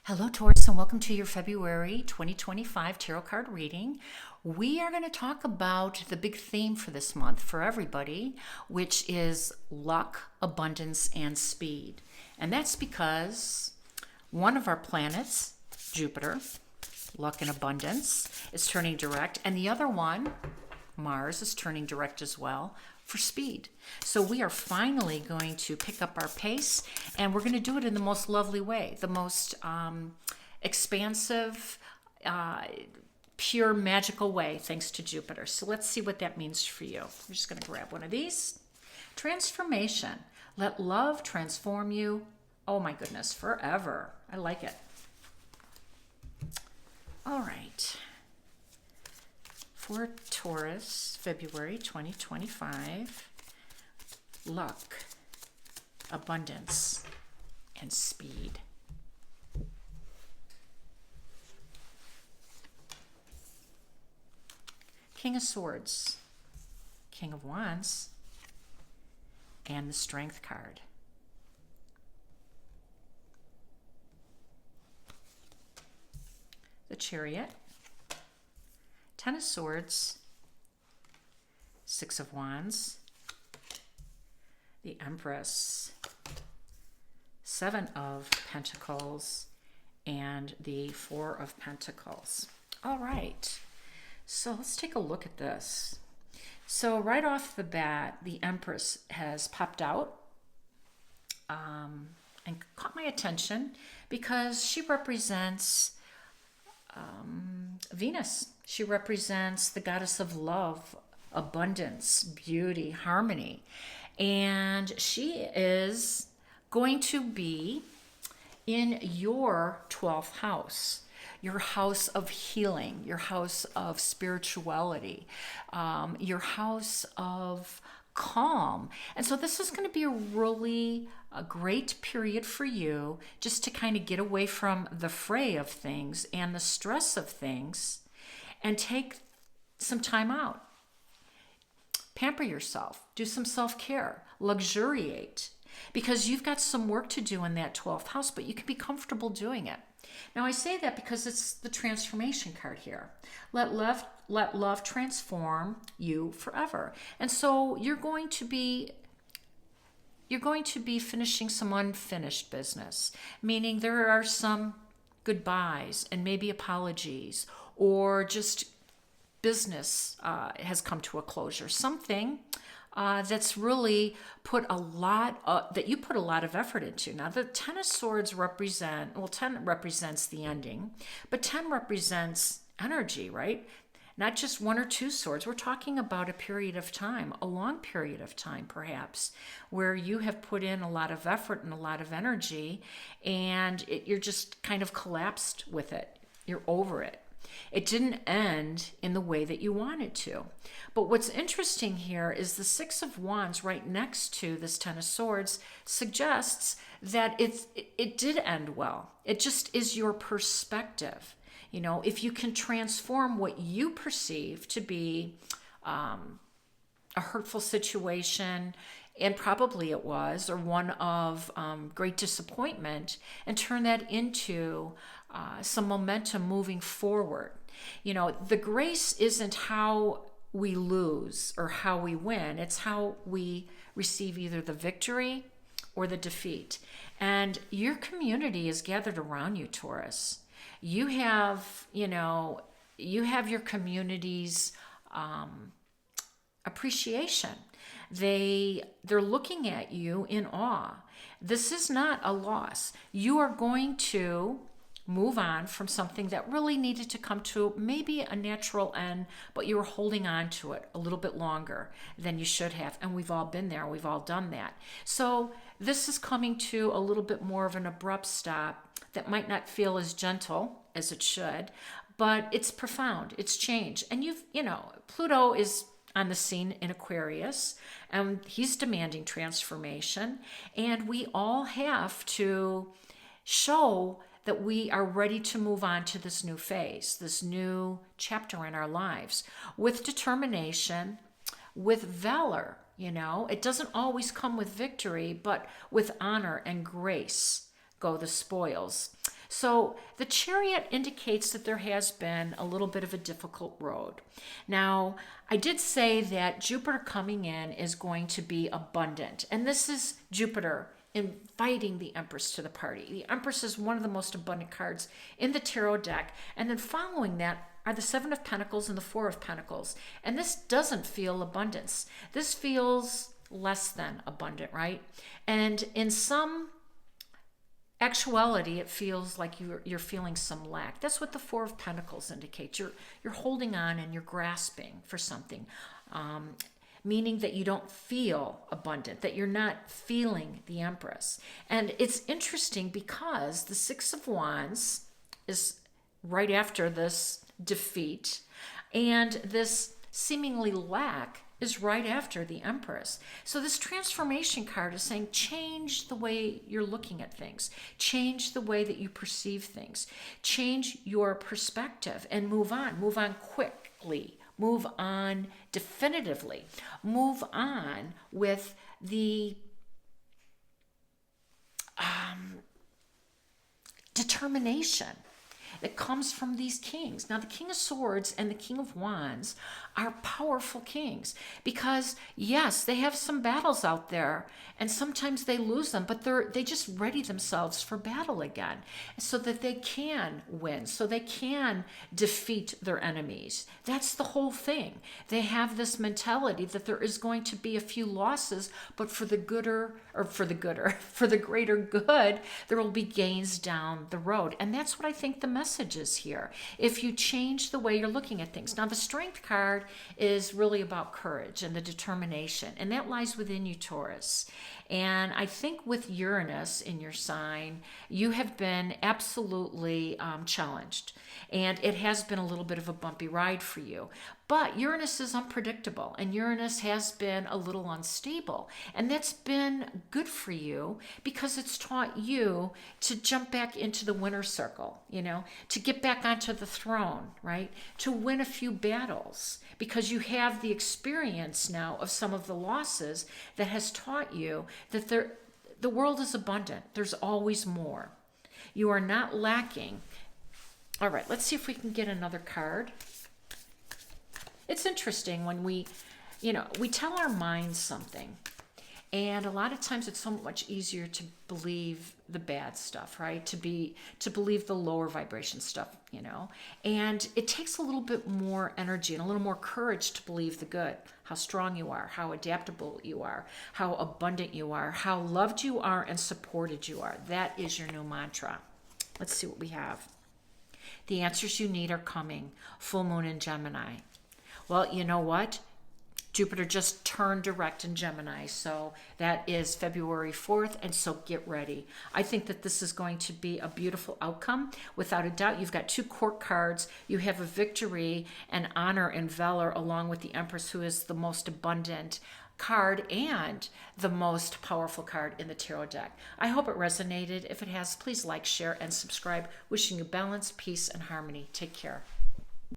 Hello, Taurus, and welcome to your February 2025 tarot card reading. We are going to talk about the big theme for this month for everybody, which is luck, abundance, and speed. And that's because one of our planets, Jupiter, luck and abundance, is turning direct, and the other one, Mars, is turning direct as well for speed. So we are finally going to pick up our pace, and we're going to do it in the most lovely way, the most expansive, pure, magical way, thanks to Jupiter. So let's see what that means for you. I'm just going to grab one of these. Transformation. Let love transform you. Oh my goodness, forever. I like it. All right. For Taurus, February 2025, luck, abundance, and speed. King of Swords, King of Wands, and the Strength card. The Chariot, Ten of Swords, Six of Wands, the Empress, Seven of Pentacles, and the Four of Pentacles. All right, so let's take a look at this. So right off the bat, the Empress has popped out and caught my attention because she represents Venus. She represents the goddess of love, abundance, beauty, harmony. And she is going to be in your 12th house, your house of healing, your house of spirituality, your house of calm. And so this is going to be a great period for you just to kind of get away from the fray of things and the stress of things and take some time out. Pamper yourself, do some self-care, luxuriate, because you've got some work to do in that 12th house, but you can be comfortable doing it. Now I say that because it's the transformation card here. Let love transform you forever. And so you're going to be finishing some unfinished business, meaning there are some goodbyes and maybe apologies, or just business has come to a closure. Something that's really that you put a lot of effort into. Now, the Ten of Swords 10 represents the ending, but 10 represents energy, right? Not just one or two swords. We're talking about a period of time, a long period of time perhaps, where you have put in a lot of effort and a lot of energy, and you're just kind of collapsed with it. You're over it. It didn't end in the way that you wanted to. But what's interesting here is the Six of Wands right next to this Ten of Swords suggests that it did end well. It just is your perspective. You know, if you can transform what you perceive to be a hurtful situation, and probably it was, or one of great disappointment, and turn that into some momentum moving forward. You know, the grace isn't how we lose or how we win. It's how we receive either the victory or the defeat. And your community is gathered around you, Taurus. You have your community's appreciation. They're looking at you in awe. This is not a loss. You are going to move on from something that really needed to come to maybe a natural end, but you were holding on to it a little bit longer than you should have. And we've all been there. We've all done that. So this is coming to a little bit more of an abrupt stop that might not feel as gentle as it should, but it's profound. It's change. And Pluto is on the scene in Aquarius, and he's demanding transformation. And we all have to show that we are ready to move on to this new phase, this new chapter in our lives, with determination, with valor. It doesn't always come with victory, but with honor and grace go the spoils. So the Chariot indicates that there has been a little bit of a difficult road. Now, I did say that Jupiter coming in is going to be abundant, and this is Jupiter inviting the Empress to the party. The Empress is one of the most abundant cards in the tarot deck, and then following that are the Seven of Pentacles and the Four of Pentacles. And this doesn't feel abundance. This feels less than abundant, right? And in some actuality, it feels like you're feeling some lack. That's what the Four of Pentacles indicates. You're holding on and you're grasping for something, meaning that you don't feel abundant, that you're not feeling the Empress. And it's interesting because the Six of Wands is right after this defeat, and this seemingly lack is right after the Empress. So this transformation card is saying change the way you're looking at things, change the way that you perceive things, change your perspective, and move on quickly, move on definitively, move on with the determination that comes from these kings. Now, the King of Swords and the King of Wands are powerful kings because, yes, they have some battles out there and sometimes they lose them, but they just ready themselves for battle again so that they can win, so they can defeat their enemies. That's the whole thing. They have this mentality that there is going to be a few losses, but for the greater good, there will be gains down the road. And that's what I think the message is here. If you change the way you're looking at things. Now, the Strength card is really about courage and the determination, and that lies within you, Taurus. And I think with Uranus in your sign, you have been absolutely challenged, and it has been a little bit of a bumpy ride for you. But Uranus is unpredictable, and Uranus has been a little unstable, and that's been good for you because it's taught you to jump back into the winner's circle, to get back onto the throne, right? To win a few battles because you have the experience now of some of the losses that has taught you that the world is abundant. There's always more. You are not lacking. All right, let's see if we can get another card. It's interesting when we tell our minds something, and a lot of times it's so much easier to believe the bad stuff, right? To believe the lower vibration stuff, and it takes a little bit more energy and a little more courage to believe the good, how strong you are, how adaptable you are, how abundant you are, how loved you are and supported you are. That is your new mantra. Let's see what we have. The answers you need are coming. Full moon in Gemini. Well, you know what? Jupiter just turned direct in Gemini, so that is February 4th, and so get ready. I think that this is going to be a beautiful outcome. Without a doubt, you've got two court cards. You have a victory and honor and valor along with the Empress, who is the most abundant card and the most powerful card in the tarot deck. I hope it resonated. If it has, please like, share, and subscribe. Wishing you balance, peace, and harmony. Take care.